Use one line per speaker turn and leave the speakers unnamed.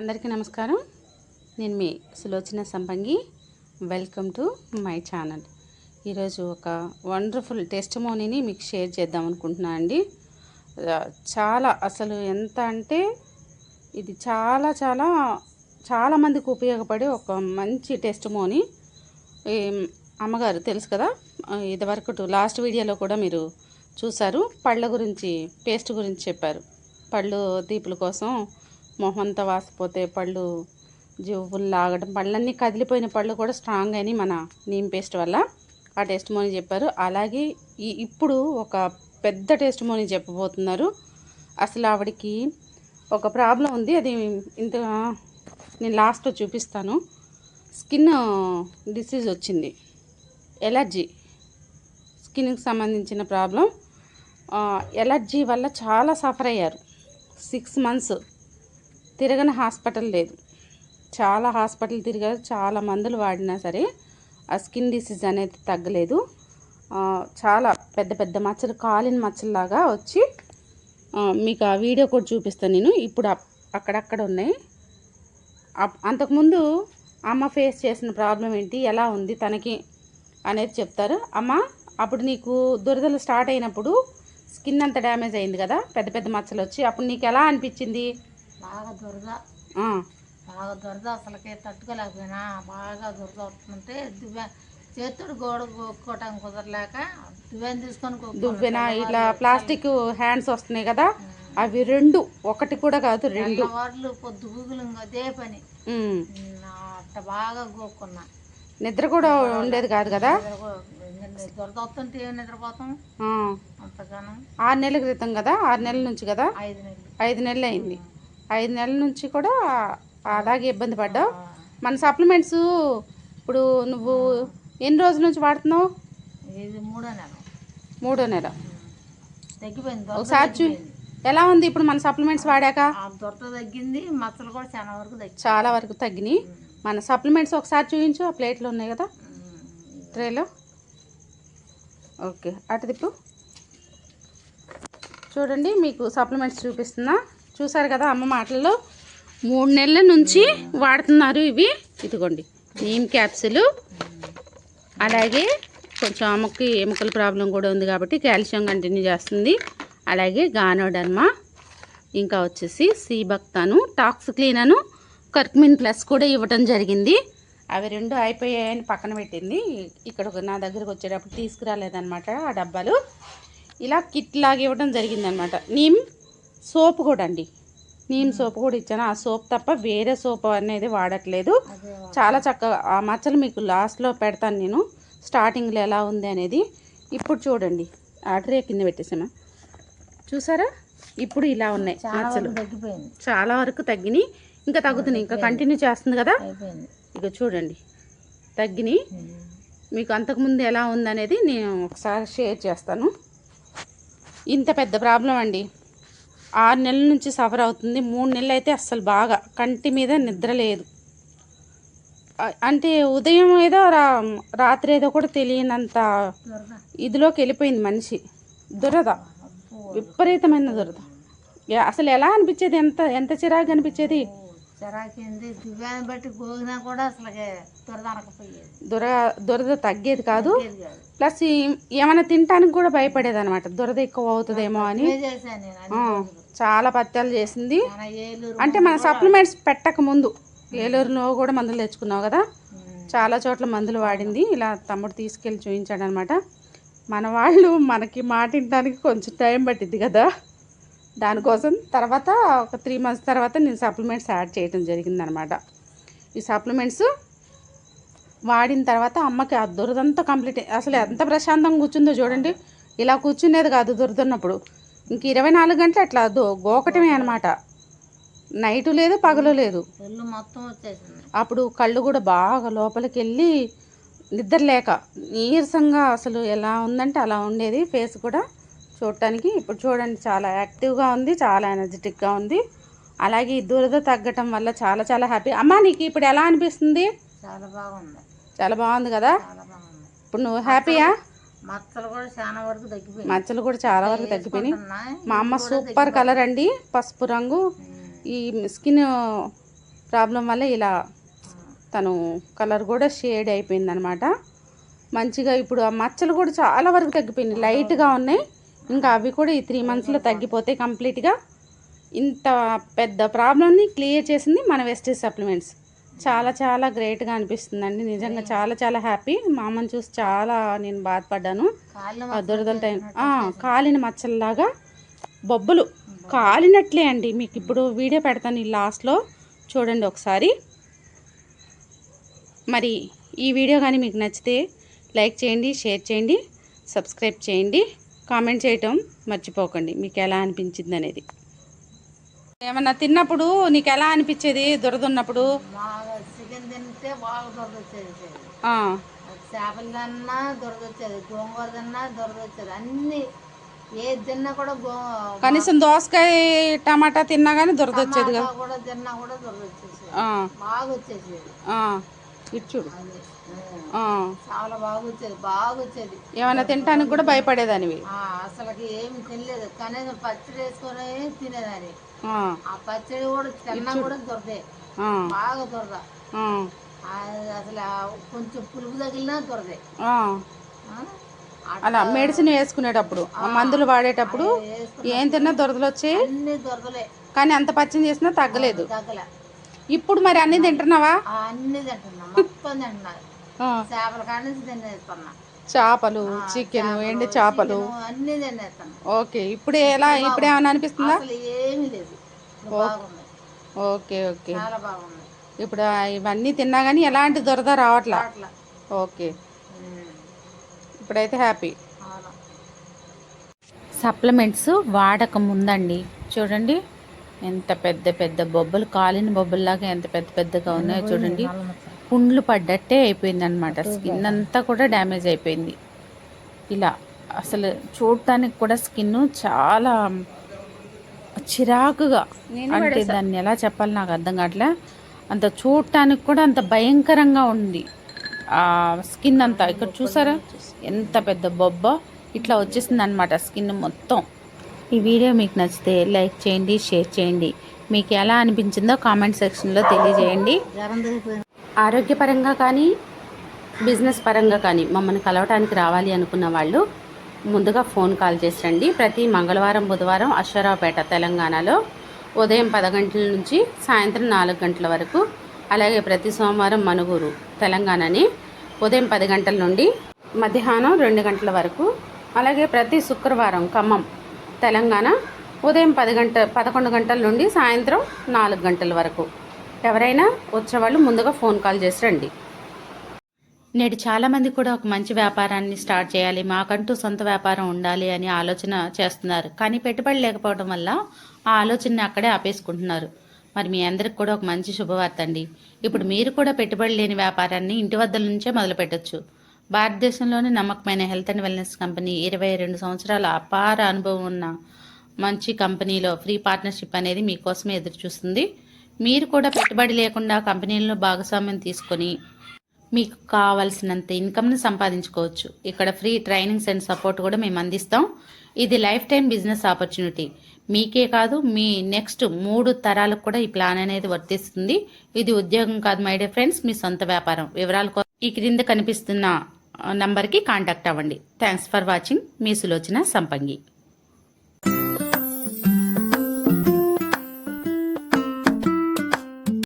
అందరికీ నమస్కారం. నేను మీ సులోచన సంపంగి. Welcome to my channel. ఈరోజు ఒక వండర్ఫుల్ టెస్టిమోనీని మీకు షేర్ చేద్దాం అనుకుంటున్నాను అండి. చాలా అసలు ఎంత అంటే ఇది చాలా చాలా చాలా మందికి ఉపయోగపడే ఒక మంచి టెస్టిమోనీ. అమ్మగారు తెలుసు కదా, ఇదివరకు లాస్ట్ వీడియోలో కూడా మీరు చూసారు. పళ్ళ గురించి, పేస్ట్ గురించి చెప్పారు. పళ్ళు తీపుల కోసం మొహం అంతా వాసిపోతే పళ్ళు జివ్వులు లాగడం, పళ్ళన్నీ కదిలిపోయిన పళ్ళు కూడా స్ట్రాంగ్ అయినాయి మన నీమ్ పేస్ట్ వల్ల. ఆ టెస్టిమోనీ చెప్పారు. అలాగే ఇప్పుడు ఒక పెద్ద టెస్టిమోనీ చెప్పబోతున్నారు. అసలు ఆవిడకి ఒక ప్రాబ్లం ఉంది, అది ఇంత నేను లాస్ట్లో చూపిస్తాను. స్కిన్ డిసీజ్ వచ్చింది, ఎలర్జీ, స్కిన్కి సంబంధించిన ప్రాబ్లం. ఎలర్జీ వల్ల చాలా సఫర్ అయ్యారు. 6 months తిరగని హాస్పిటల్ లేదు. చాలా హాస్పిటల్ తిరిగారు, చాలా మందులు వాడినా సరే ఆ స్కిన్ డిసీజ్ అనేది తగ్గలేదు. చాలా పెద్ద పెద్ద మచ్చలు, కాలిన మచ్చల్లాగా వచ్చి మీకు ఆ వీడియో కూడా చూపిస్తాను నేను. ఇప్పుడు అక్కడక్కడ ఉన్నాయి. అంతకుముందు అమ్మ ఫేస్ చేసిన ప్రాబ్లం ఏంటి, ఎలా ఉంది తనకి అనేది చెప్తారు. అమ్మ, అప్పుడు నీకు దురదలు స్టార్ట్ అయినప్పుడు స్కిన్ అంతా డ్యామేజ్ అయింది కదా, పెద్ద పెద్ద మచ్చలు వచ్చి, అప్పుడు నీకు ఎలా అనిపించింది?
బాగా దురద అసలుకే తట్టుకోలేకపోయినా. బాగా దురద వస్తుంటే చేతుడు గోడ కొట్టుకోవటానికి కుదరలేక దువ్వెన తీసుకొని
దువ్వెన ఇట్లా ప్లాస్టిక్ హ్యాండ్స్ వస్తున్నాయి కదా, అవి 2, ఒకటి కూడా కాదు 2
వార్లు పొద్దు గూగులు అదే పని. అట్ట బాగా గోక్కున్నా.
నిద్ర కూడా ఉండేది కాదు కదా.
దురద వస్తుంటే ఏం నిద్రపోతాం అంతగానో.
6 నెలల క్రితం కదా, 6 నెలల నుంచి కదా, 5 నెలలు అయింది. 5 నెలల నుంచి కూడా అలాగే ఇబ్బంది పడ్డావు. మన సప్లిమెంట్స్ ఇప్పుడు నువ్వు ఎన్ని రోజుల నుంచి వాడుతున్నావు?
ఇది 3వ నెల.
3వ నెల
తగ్గిపోయింది.
ఒకసారి ఎలా ఉంది ఇప్పుడు మన సప్లిమెంట్స్ వాడాక?
దురద తగ్గింది, మచ్చలు కూడా
చాలా వరకు తగ్గినాయి. మన సప్లిమెంట్స్ ఒకసారి చూపించు. ఆ ప్లేట్లో ఉన్నాయి కదా, ట్రేలో. ఓకే, అటు తిప్పు. చూడండి, మీకు సప్లిమెంట్స్ చూపిస్తున్నా. చూసారు కదా అమ్మ మాటల్లో. 3 నెలల నుంచి వాడుతున్నారు ఇవి. ఇదిగోండి నీమ్ క్యాప్సులు. అలాగే కొంచెం అమ్మకి ఎముకల ప్రాబ్లం కూడా ఉంది కాబట్టి కాల్షియం కంటిన్యూ చేస్తుంది. అలాగే గానోడర్మా, ఇంకా వచ్చేసి సీబక్తాను, టాక్స్ క్లీనను, కర్క్మిన్ ప్లస్ కూడా ఇవ్వటం జరిగింది. అవి 2 అయిపోయాయని పక్కన పెట్టింది. ఇక్కడ నా దగ్గరకు వచ్చేటప్పుడు తీసుకురాలేదన్నమాట ఆ డబ్బాలు. ఇలా కిట్ లాగా ఇవ్వడం జరిగిందనమాట. నీమ్ సోప్ కూడా అండి, నీమ్ సోప్ కూడా ఇచ్చాను. ఆ సోప్ తప్ప వేరే సోప్ అనేది వాడట్లేదు. చాలా చక్కగా. ఆ మచ్చలు మీకు లాస్ట్లో పెడతాను నేను, స్టార్టింగ్లో ఎలా ఉంది అనేది. ఇప్పుడు చూడండి, ఆ ట్రే కింద పెట్టేసాను. చూసారా, ఇప్పుడు ఇలా ఉన్నాయి మచ్చలు. చాలా వరకు తగ్గినాయి, ఇంకా తగ్గుతున్నాయి, ఇంకా కంటిన్యూ చేస్తుంది కదా. ఇక చూడండి తగ్గినాయి. మీకు అంతకుముందు ఎలా ఉందనేది నేను ఒకసారి షేర్ చేస్తాను. ఇంత పెద్ద ప్రాబ్లం అండి. 6 నెలల నుంచి సఫర్ అవుతుంది. 3 నెలలు అయితే అస్సలు బాగా కంటి మీద నిద్ర లేదు. అంటే ఉదయం ఏదో రాత్రి ఏదో కూడా తెలియనంత ఇదిలోకి వెళ్ళిపోయింది మనిషి. దురద, విపరీతమైన దురద. అసలు ఎలా అనిపించేది, ఎంత ఎంత చిరాకు అనిపించేది.
బట్టి గోగినా కూడా అసలు
దురద తగ్గేది కాదు. ప్లస్ ఏమైనా తినడానికి కూడా భయపడేది అనమాట, దురద ఎక్కువ అవుతుందేమో అని. చాలా పత్యాలు చేసింది. అంటే మన సప్లిమెంట్స్ పెట్టక ముందు ఏలూరులో కూడా మందులు తెచ్చుకున్నావు కదా, చాలా చోట్ల మందులు వాడింది. ఇలా తమ్ముడు తీసుకెళ్ళి చూపించాడు అనమాట. మన వాళ్ళు మనకి మాట వినడానికి కొంచెం టైం పట్టింది కదా, దానికోసం తర్వాత ఒక 3 months తర్వాత నేను సప్లిమెంట్స్ యాడ్ చేయడం జరిగిందనమాట. ఈ సప్లిమెంట్స్ వాడిన తర్వాత అమ్మకి ఆ దురదంతా కంప్లీట్. అసలు ఎంత ప్రశాంతంగా కూర్చుందో చూడండి. ఇలా కూర్చునేది కాదు దురదన్నప్పుడు. ఇంక 24 గంటలు అట్లా గోకటమే అనమాట. నైటు లేదు, పగలు లేదు. అప్పుడు కళ్ళు కూడా బాగా లోపలికి వెళ్ళి నిద్ర లేక నీరసంగా అసలు ఎలా ఉందంటే అలా ఉండేది ఫేస్ కూడా చూడటానికి. ఇప్పుడు చూడండి, చాలా యాక్టివ్గా ఉంది, చాలా ఎనర్జెటిక్గా ఉంది. అలాగే ఈ దురద తగ్గటం వల్ల చాలా చాలా హ్యాపీ. అమ్మ, నీకు ఇప్పుడు ఎలా అనిపిస్తుంది?
చాలా బాగుంది.
చాలా బాగుంది కదా. ఇప్పుడు నువ్వు హ్యాపీయా?
మచ్చలు కూడా చాలా వరకు తగ్గిపోయినాయి.
మచ్చలు కూడా చాలా వరకు తగ్గిపోయినాయి. మా అమ్మ సూపర్ కలర్ అండి, పసుపు రంగు. ఈ స్కిన్ ప్రాబ్లం వల్ల ఇలా తను కలర్ కూడా షేడ్ అయిపోయిందనమాట. మంచిగా ఇప్పుడు ఆ మచ్చలు కూడా చాలా వరకు తగ్గిపోయినాయి, లైట్గా ఉన్నాయి. ఇంకా అవి కూడా ఈ 3 మంత్స్లో తగ్గిపోతాయి కంప్లీట్గా. ఇంత పెద్ద ప్రాబ్లమ్ని క్లియర్ చేసింది మన వెస్టీజ్ సప్లిమెంట్స్. చాలా చాలా గ్రేట్గా అనిపిస్తుందండి, నిజంగా చాలా చాలా హ్యాపీ. మా అమ్మని చూసి చాలా నేను బాధపడ్డాను. దురదల టైం కాలిన మచ్చల్లాగా బొబ్బలు కాలినట్లే అండి. మీకు ఇప్పుడు వీడియో పెడతాను ఈ లాస్ట్లో చూడండి ఒకసారి. మరి ఈ వీడియో కానీ మీకు నచ్చితే లైక్ చేయండి, షేర్ చేయండి, సబ్స్క్రైబ్ చేయండి, కామెంట్ చేయటం మర్చిపోకండి మీకు ఎలా అనిపించింది అనేది. ఏమన్నా తిన్నప్పుడు నీకు ఎలా అనిపించేది దురద ఉన్నప్పుడు?
చికెన్ తింటే బాగా దురద వచ్చేది, చేపలు తిన్నా దురద వచ్చేది, గోంగూర తిన్నా దురద వచ్చేది, అన్ని ఏది తిన్నా కూడా
కనీసం దోసకాయ టమాటా తిన్నా కానీ దురద వచ్చేది కదా,
కూడా తిన్నా కూడా దురద వచ్చేసేది, బాగా వచ్చేసేది.
ఇటు చూడు,
చాలా బాగా వచ్చేది, బాగా వచ్చేది.
ఏమైనా తినడానికి కూడా భయపడేదానివి?
అసలుకి ఏమి తినలేదు, కనీసం పచ్చడి వేసుకొని తినేదాన్ని. ఆ పచ్చడి కూడా తిన్నా కూడా దొరదే, బాగా దొరద. అసలు కొంచెం పులుపు తగిలినా దొరదే.
అలా మెడిసిన్ వేసుకునేటప్పుడు, మందులు వాడేటప్పుడు ఏం తిన్నా దొరదలు వచ్చాయి,
అన్ని దొరదలే.
కానీ అంత పచ్చడి చేసినా తగ్గలేదు. ఇప్పుడు మరి అన్ని తింటున్నావా?
అన్ని తింటున్నా, మొత్తం తింటున్నా. చేపల కాడి నుంచి తినేస్తున్నా, చేపలు,
చికెన్, ఎండు చేపలు
అన్ని తినేస్తాను.
ఓకే, ఇప్పుడు ఎలా, ఇప్పుడు ఏమైనా అనిపిస్తుందా?
అసలు ఏమీ లేదు, బాగుంది.
ఓకే ఓకే,
చాలా బాగుంది.
ఇప్పుడు ఇవన్నీ తిన్నా కానీ ఎలాంటి దురద రావట్లా. ఓకే, ఇప్పుడైతే హ్యాపీ. సప్లిమెంట్స్ వాడక ముందండి చూడండి ఎంత పెద్ద పెద్ద బొబ్బలు, కాలిన బొబ్బల్లాగా ఎంత పెద్ద పెద్దగా ఉన్నాయో చూడండి. పుండ్లు పడ్డట్టే అయిపోయిందనమాట, స్కిన్ అంతా కూడా డ్యామేజ్ అయిపోయింది. ఇలా అసలు చూడటానికి కూడా స్కిన్ చాలా చిరాకుగా, అంటే దాన్ని ఎలా చెప్పాలి నాకు అర్థం కావట్లే. అంత చూడటానికి కూడా అంత భయంకరంగా ఉంది ఆ స్కిన్ అంతా. ఇక్కడ చూసారా ఎంత పెద్ద బొబ్బ ఇట్లా వచ్చేసింది అనమాట స్కిన్ మొత్తం. ఈ వీడియో మీకు నచ్చితే లైక్ చేయండి, షేర్ చేయండి. మీకు ఎలా అనిపించిందో కామెంట్ సెక్షన్లో తెలియజేయండి. ఆరోగ్యపరంగా కానీ బిజినెస్ పరంగా కానీ మమ్మల్ని కలవటానికి రావాలి అనుకున్న వాళ్ళు ముందుగా ఫోన్ కాల్ చేసి రండి. ప్రతి మంగళవారం, బుధవారం అశ్వరావుపేట తెలంగాణలో ఉదయం 10 గంటల నుంచి సాయంత్రం 4 గంటల వరకు, అలాగే ప్రతి సోమవారం మనుగూరు తెలంగాణని ఉదయం 10 గంటల నుండి మధ్యాహ్నం 2 గంటల వరకు, అలాగే ప్రతి శుక్రవారం ఖమ్మం తెలంగాణ ఉదయం 11 గంటల నుండి సాయంత్రం 4 గంటల వరకు. ఎవరైనా వచ్చేవాళ్ళు ముందుగా ఫోన్ కాల్ చేసి రండి. నేడు చాలామంది కూడా ఒక మంచి వ్యాపారాన్ని స్టార్ట్ చేయాలి, మాకంటూ సొంత వ్యాపారం ఉండాలి అని ఆలోచన చేస్తున్నారు. కానీ పెట్టుబడి లేకపోవడం వల్ల ఆ ఆలోచనని అక్కడే ఆపేసుకుంటున్నారు. మరి మీ అందరికి కూడా ఒక మంచి శుభవార్త అండి. ఇప్పుడు మీరు కూడా పెట్టుబడి లేని వ్యాపారాన్ని ఇంటి వద్ద నుంచే మొదలు పెట్టచ్చు. భారతదేశంలోని నమ్మకమైన హెల్త్ అండ్ వెల్నెస్ కంపెనీ, 22 సంవత్సరాల అపార అనుభవం ఉన్న మంచి కంపెనీలో ఫ్రీ పార్ట్నర్షిప్ అనేది మీకోసమే ఎదురు చూస్తుంది. మీరు కూడా పెట్టుబడి లేకుండా కంపెనీల్లో భాగస్వామ్యం తీసుకొని మీకు కావాల్సినంత ఇన్కమ్ని సంపాదించుకోవచ్చు. ఇక్కడ ఫ్రీ ట్రైనింగ్స్ అండ్ సపోర్ట్ కూడా మేము అందిస్తాం. ఇది లైఫ్ టైం బిజినెస్ ఆపర్చునిటీ. మీకే కాదు, మీ నెక్స్ట్ 3 తరాలకు కూడా ఈ ప్లాన్ అనేది వర్తిస్తుంది. ఇది ఉద్యోగం కాదు మై డియర్ ఫ్రెండ్స్, మీ సొంత వ్యాపారం. వివరాల కోసం ఈ క్రింద కనిపిస్తున్న నంబర్కి కాంటాక్ట్ అవ్వండి. Thanks for watching. మీ సులోచన సంపంగి.